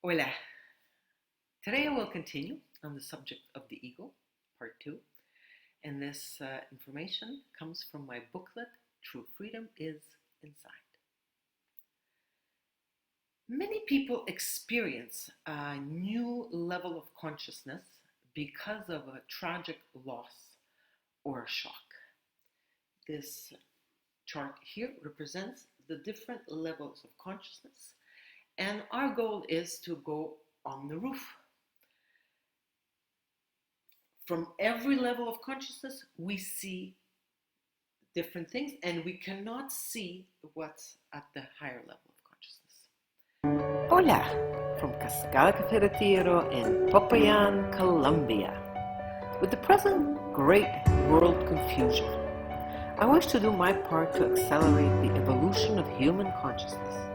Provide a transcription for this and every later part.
Hola. Today I will continue on the subject of the ego, part 2, and this information comes from my booklet, True Freedom is Inside. Many people experience a new level of consciousness because of a tragic loss or a shock. This chart here represents the different levels of consciousness, and our goal is to go on the roof. From every level of consciousness, we see different things, and we cannot see what's at the higher level of consciousness. Hola, from Cascada Café Retiro in Popayan, Colombia. With the present great world confusion, I wish to do my part to accelerate the evolution of human consciousness.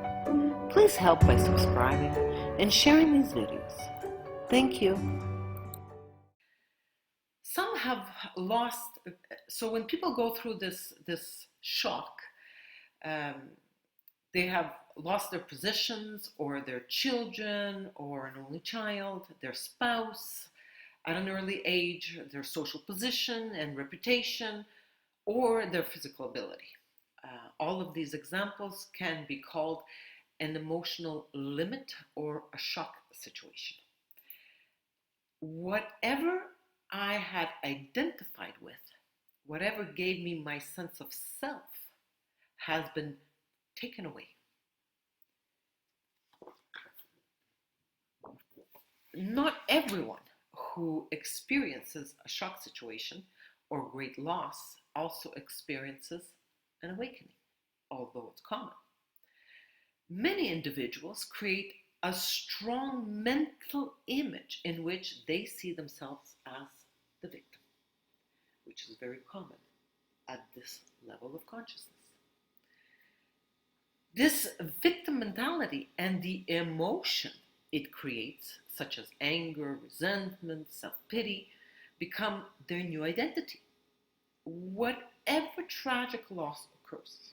Please help by subscribing and sharing these videos. Thank you. Some have lost, so when people go through this shock, they have lost their positions or their children or an only child, their spouse at an early age, their social position and reputation, or their physical ability. All of these examples can be called an emotional limit or a shock situation. Whatever I had identified with, whatever gave me my sense of self, has been taken away. Not everyone who experiences a shock situation or great loss also experiences an awakening, although it's common. Many individuals create a strong mental image in which they see themselves as the victim, which is very common at this level of consciousness. This victim mentality and the emotion it creates, such as anger, resentment, self-pity, become their new identity. Whatever tragic loss occurs,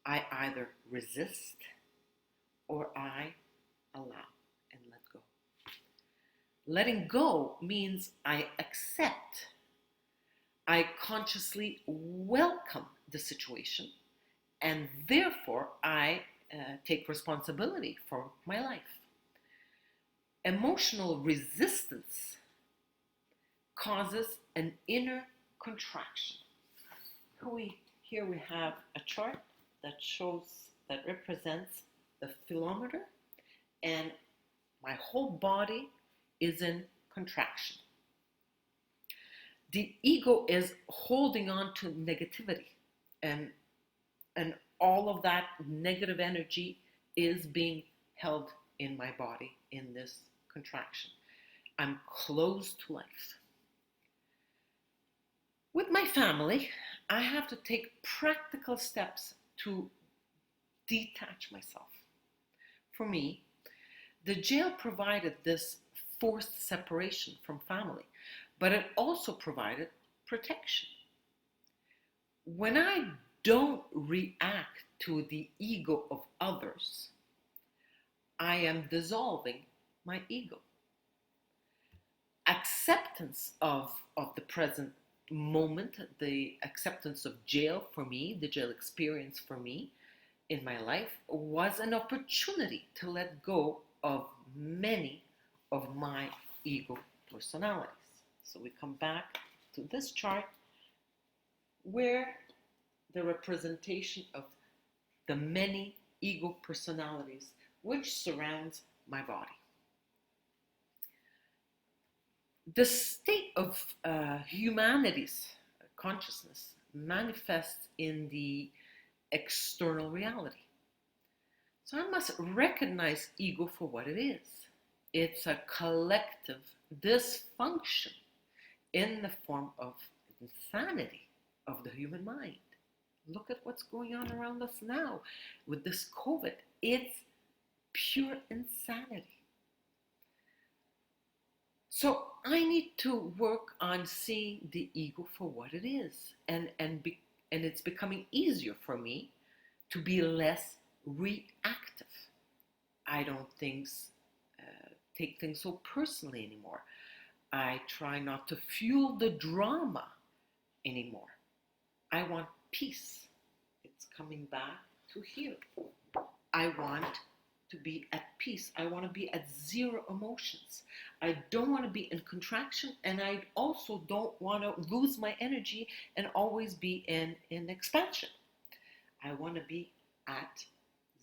I either resist or I allow and let go. Letting go means I accept, I consciously welcome the situation, and therefore I take responsibility for my life. Emotional resistance causes an inner contraction. Here we have a chart that represents the philometer, and my whole body is in contraction. The ego is holding on to negativity, and all of that negative energy is being held in my body in this contraction. I'm closed to life. With my family, I have to take practical steps to detach myself. For me, the jail provided this forced separation from family, but it also provided protection. When I don't react to the ego of others, I am dissolving my ego. Acceptance of the present moment, the acceptance of jail for me, the jail experience for me in my life, was an opportunity to let go of many of my ego personalities. So we come back to this chart where the representation of the many ego personalities which surrounds my body. The state of humanity's consciousness manifests in the external reality. So I must recognize ego for what it is. It's a collective dysfunction in the form of insanity of the human mind. Look at what's going on around us now with this COVID. It's pure insanity. So I need to work on seeing the ego for what it is, and it's becoming easier for me to be less reactive. I don't think take things so personally anymore. I try not to fuel the drama anymore. I want peace. It's coming back to here. I want to be at peace. I want to be at zero emotions. I don't want to be in contraction, and I also don't want to lose my energy and always be in expansion. I want to be at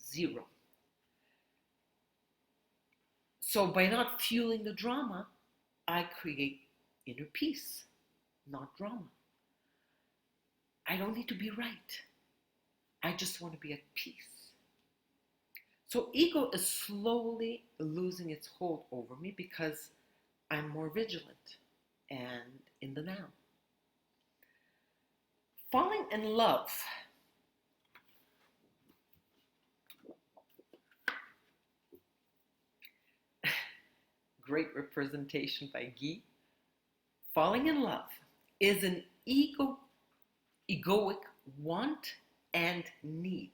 zero. So by not fueling the drama, I create inner peace, not drama. I don't need to be right. I just want to be at peace. So ego is slowly losing its hold over me because I'm more vigilant and in the now. Falling in love. Great representation by Guy. Falling in love is an egoic want and need.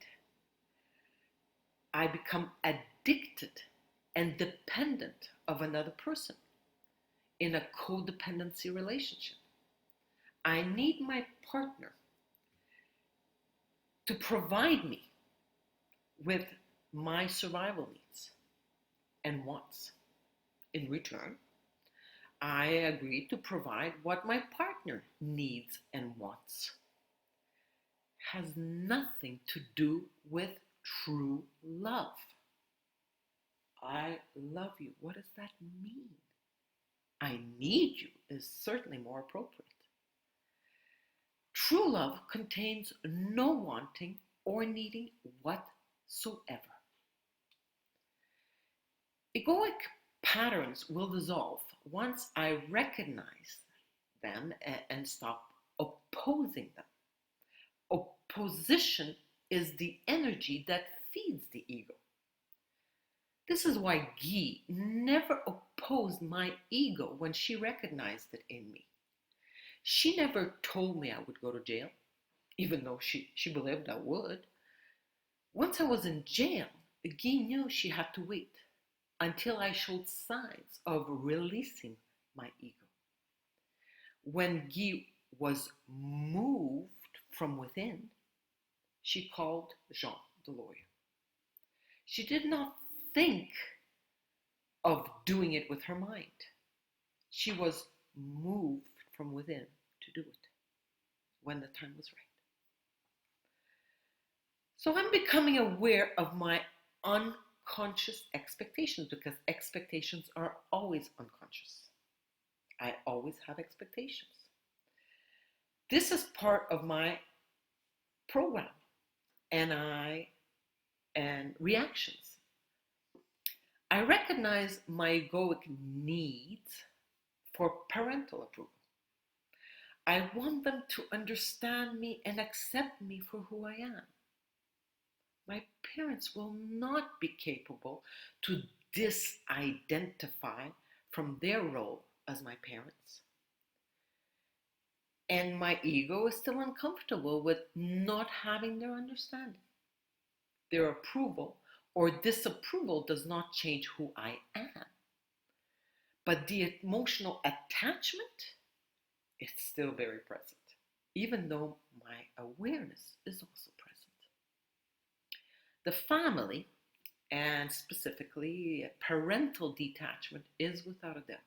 I become addicted and dependent of another person in a codependency relationship. I need my partner to provide me with my survival needs and wants. In return, I agree to provide what my partner needs and wants. Has nothing to do with true love. I love you. What does that mean? I need you is certainly more appropriate. True love contains no wanting or needing whatsoever. Egoic patterns will dissolve once I recognize them and stop opposing them. Opposition is the energy that feeds the ego. This is why Guy never opposed my ego when she recognized it in me. She never told me I would go to jail, even though she believed I would. Once I was in jail, Guy knew she had to wait until I showed signs of releasing my ego. When Guy was moved from within, she called Jean, the lawyer. She did not think of doing it with her mind. She was moved from within to do it when the time was right. So I'm becoming aware of my unconscious expectations because expectations are always unconscious. I always have expectations. This is part of my program and reactions. I recognize my egoic needs for parental approval. I want them to understand me and accept me for who I am. My parents will not be capable to disidentify from their role as my parents. And my ego is still uncomfortable with not having their understanding. Their approval or disapproval does not change who I am. But the emotional attachment is still very present, even though my awareness is also present. The family, and specifically parental detachment, is without a doubt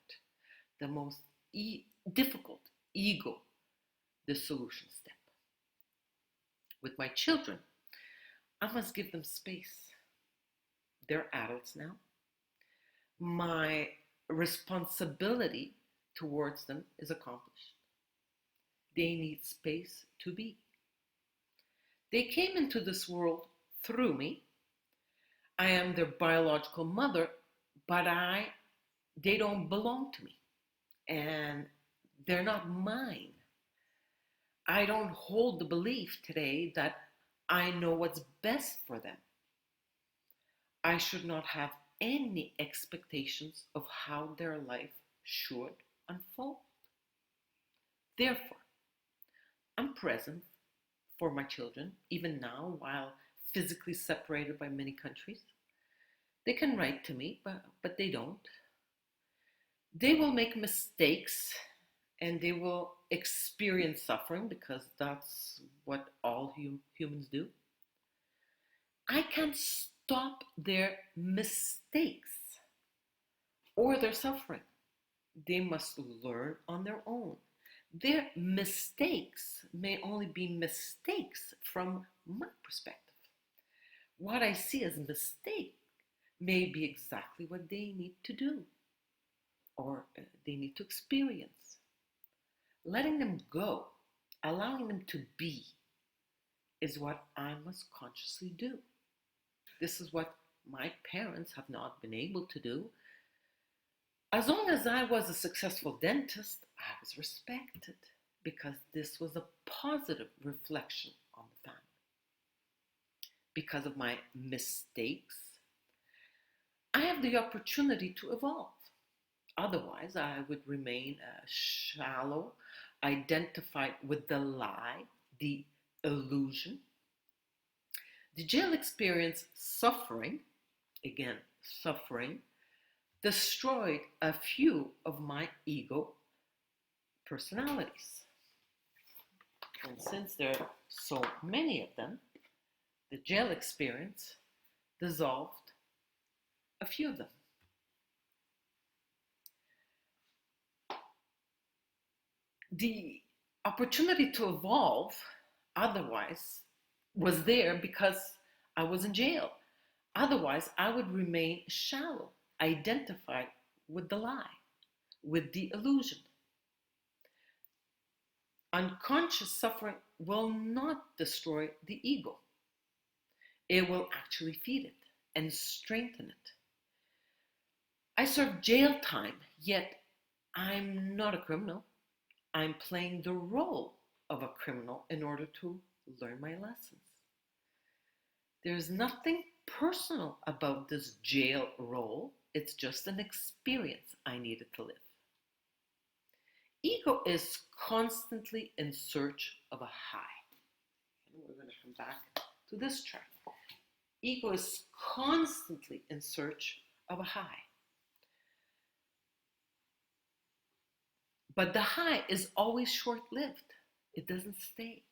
the most difficult ego dissolution step. With my children, I must give them space. They're adults now. My responsibility towards them is accomplished. They need space to be. They came into this world through me. I am their biological mother, but they don't belong to me. And they're not mine. I don't hold the belief today that I know what's best for them. I should not have any expectations of how their life should unfold. Therefore, I'm present for my children, even now, while physically separated by many countries. They can write to me, but they don't. They will make mistakes and they will experience suffering because that's what all humans do. I can't stop their mistakes or their suffering. They must learn on their own. Their mistakes may only be mistakes from my perspective. What I see as a mistake may be exactly what they need to do or they need to experience. Letting them go, allowing them to be, is what I must consciously do. This is what my parents have not been able to do. As long as I was a successful dentist, I was respected because this was a positive reflection on the family. Because of my mistakes, I have the opportunity to evolve. Otherwise, I would remain shallow, identified with the lie, the illusion. The jail experience suffering, again, suffering, destroyed a few of my ego personalities. And since there are so many of them, the jail experience dissolved a few of them. The opportunity to evolve otherwise was there because I was in jail. Otherwise, I would remain shallow, identified with the lie, with the illusion. Unconscious suffering will not destroy the ego. It will actually feed it and strengthen it. I serve jail time, yet I'm not a criminal. I'm playing the role of a criminal in order to learn my lessons. There's nothing personal about this jail role. It's just an experience I needed to live. Ego is constantly in search of a high. And we're going to come back to this chart. Ego is constantly in search of a high. But the high is always short-lived. It doesn't stay.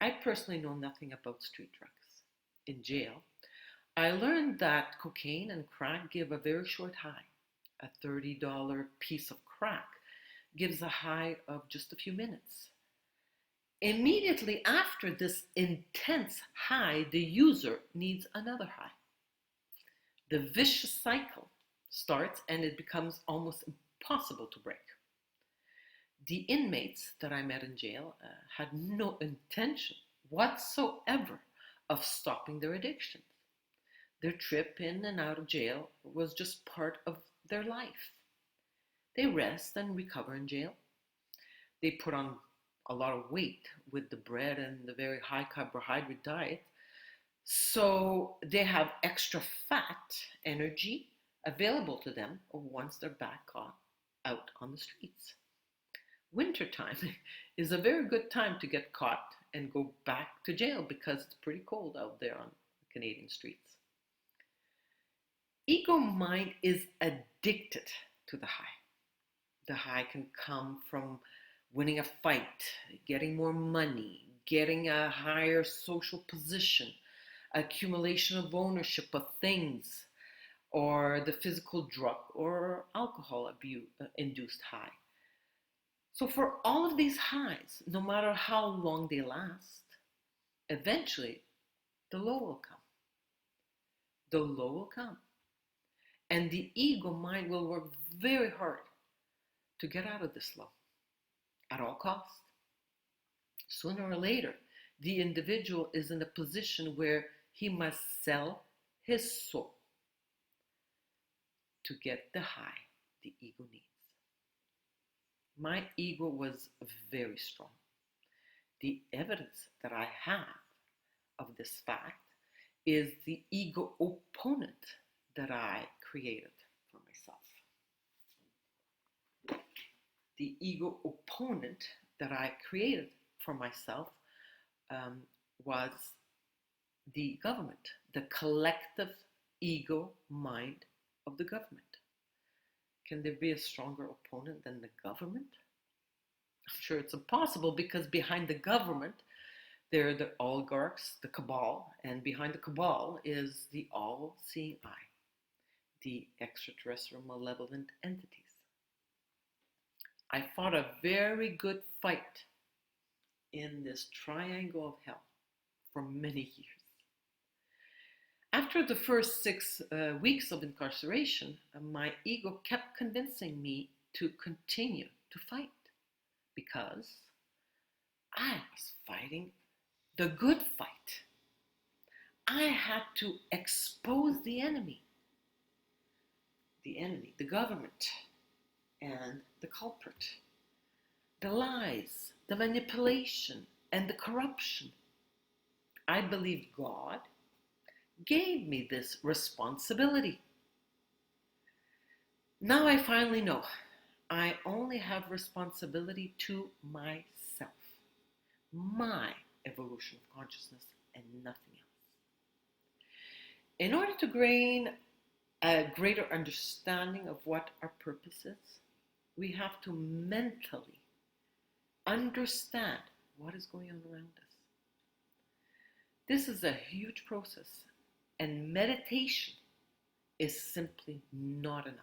I personally know nothing about street drugs. In jail, I learned that cocaine and crack give a very short high. A $30 piece of crack gives a high of just a few minutes. Immediately after this intense high, the user needs another high. The vicious cycle starts and it becomes almost impossible to break. The inmates that I met in jail had no intention whatsoever of stopping their addictions. Their trip in and out of jail was just part of their life. They rest and recover in jail. They put on a lot of weight with the bread and the very high carbohydrate diet. So they have extra fat energy available to them once they're back out on the streets. Wintertime is a very good time to get caught and go back to jail because it's pretty cold out there on the Canadian streets. Ego mind is addicted to the high. The high can come from winning a fight, getting more money, getting a higher social position, accumulation of ownership of things, or the physical drug or alcohol abuse induced high. So for all of these highs, no matter how long they last, eventually the low will come. The low will come. And the ego mind will work very hard to get out of this low at all costs. Sooner or later, the individual is in a position where he must sell his soul to get the high the ego needs. My ego was very strong. The evidence that I have of this fact is the ego opponent that I created for myself. The ego opponent that I created for myself was the government, the collective ego mind of the government. Can there be a stronger opponent than the government? I'm sure it's impossible, because behind the government, there are the oligarchs, the cabal, and behind the cabal is the all-seeing eye, the extraterrestrial malevolent entities. I fought a very good fight in this triangle of hell for many years. After the first 6 weeks of incarceration, my ego kept convincing me to continue to fight, because I was fighting the good fight. I had to expose the enemy, the government, and the culprit, the lies, the manipulation, and the corruption. I believed God gave me this responsibility. Now I finally know I only have responsibility to myself, my evolution of consciousness, and nothing else. In order to gain a greater understanding of what our purpose is, we have to mentally understand what is going on around us. This is a huge process, and meditation is simply not enough.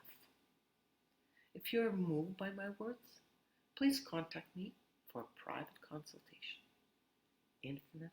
If you're moved by my words, please contact me for a private consultation. Infinite